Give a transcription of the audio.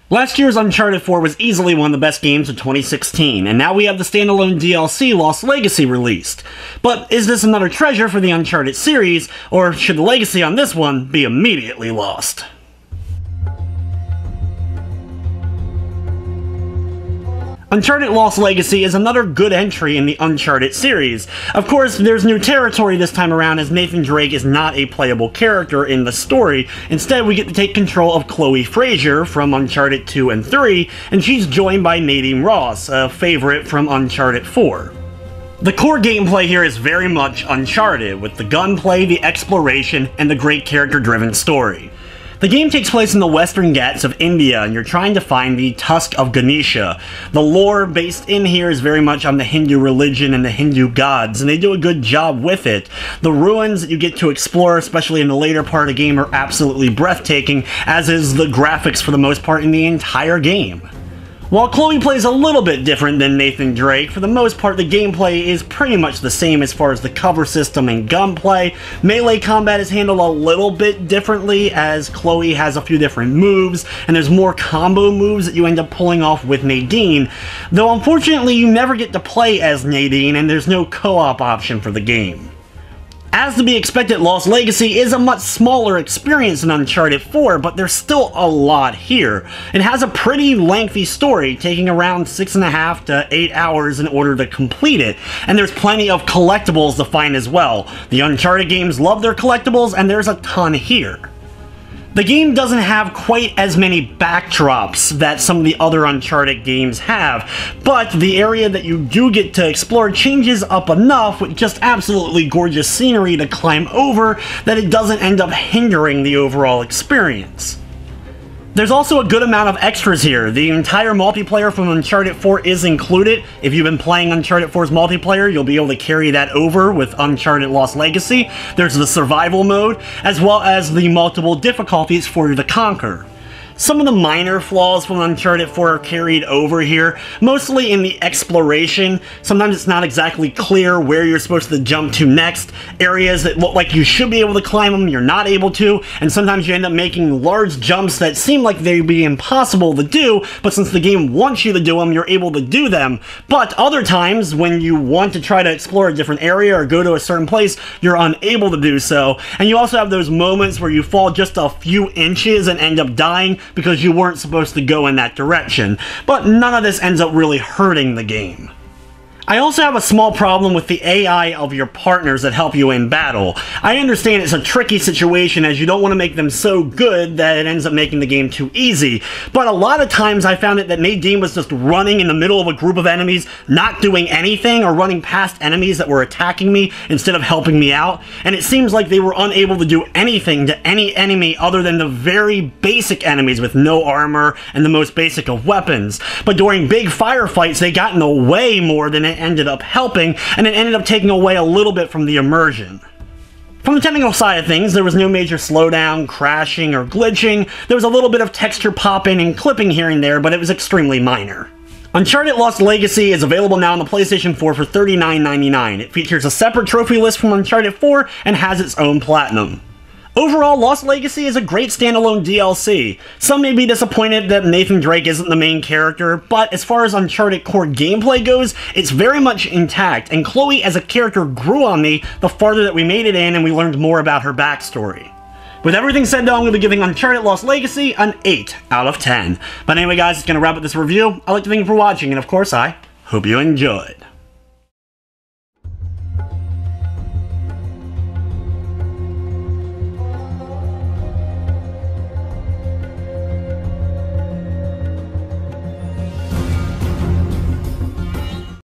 Last year's Uncharted 4 was easily one of the best games of 2016, and now we have the standalone DLC Lost Legacy released. But is this another treasure for the Uncharted series, or should the legacy on this one be immediately lost? Uncharted Lost Legacy is another good entry in the Uncharted series. Of course, there's new territory this time around, as Nathan Drake is not a playable character in the story. Instead, we get to take control of Chloe Fraser from Uncharted 2 and 3, and she's joined by Nadine Ross, a favorite from Uncharted 4. The core gameplay here is very much Uncharted, with the gunplay, the exploration, and the great character-driven story. The game takes place in the western Ghats of India, and you're trying to find the Tusk of Ganesha. The lore based in here is very much on the Hindu religion and the Hindu gods, and they do a good job with it. The ruins that you get to explore, especially in the later part of the game, are absolutely breathtaking, as is the graphics for the most part in the entire game. While Chloe plays a little bit different than Nathan Drake, for the most part the gameplay is pretty much the same as far as the cover system and gunplay. Melee combat is handled a little bit differently, as Chloe has a few different moves, and there's more combo moves that you end up pulling off with Nadine, though unfortunately you never get to play as Nadine, and there's no co-op option for the game. As to be expected, Lost Legacy is a much smaller experience than Uncharted 4, but there's still a lot here. It has a pretty lengthy story, taking around 6.5 to 8 hours in order to complete it, and there's plenty of collectibles to find as well. The Uncharted games love their collectibles, and there's a ton here. The game doesn't have quite as many backdrops that some of the other Uncharted games have, but the area that you do get to explore changes up enough with just absolutely gorgeous scenery to climb over that it doesn't end up hindering the overall experience. There's also a good amount of extras here. The entire multiplayer from Uncharted 4 is included. If you've been playing Uncharted 4's multiplayer, you'll be able to carry that over with Uncharted Lost Legacy. There's the survival mode, as well as the multiple difficulties for you to conquer. Some of the minor flaws from Uncharted 4 are carried over here, mostly in the exploration. Sometimes it's not exactly clear where you're supposed to jump to next. Areas that look like you should be able to climb them, you're not able to, and sometimes you end up making large jumps that seem like they'd be impossible to do, but since the game wants you to do them, you're able to do them. But other times, when you want to try to explore a different area or go to a certain place, you're unable to do so. And you also have those moments where you fall just a few inches and end up dying, because you weren't supposed to go in that direction, but none of this ends up really hurting the game. I also have a small problem with the AI of your partners that help you in battle. I understand it's a tricky situation, as you don't want to make them so good that it ends up making the game too easy, but a lot of times I found it that Nadine was just running in the middle of a group of enemies, not doing anything, or running past enemies that were attacking me instead of helping me out, and it seems like they were unable to do anything to any enemy other than the very basic enemies with no armor and the most basic of weapons. But during big firefights, they got in the way more than it ended up helping, and it ended up taking away a little bit from the immersion. From the technical side of things, there was no major slowdown, crashing, or glitching. There was a little bit of texture popping and clipping here and there, but it was extremely minor. Uncharted Lost Legacy is available now on the PlayStation 4 for $39.99. It features a separate trophy list from Uncharted 4 and has its own platinum. Overall, Lost Legacy is a great standalone DLC. Some may be disappointed that Nathan Drake isn't the main character, but as far as Uncharted core gameplay goes, it's very much intact, and Chloe as a character grew on me the farther that we made it in and we learned more about her backstory. With everything said though, I'm going to be giving Uncharted Lost Legacy an 8 out of 10. But anyway guys, it's going to wrap up this review. I'd like to thank you for watching, and of course I hope you enjoyed.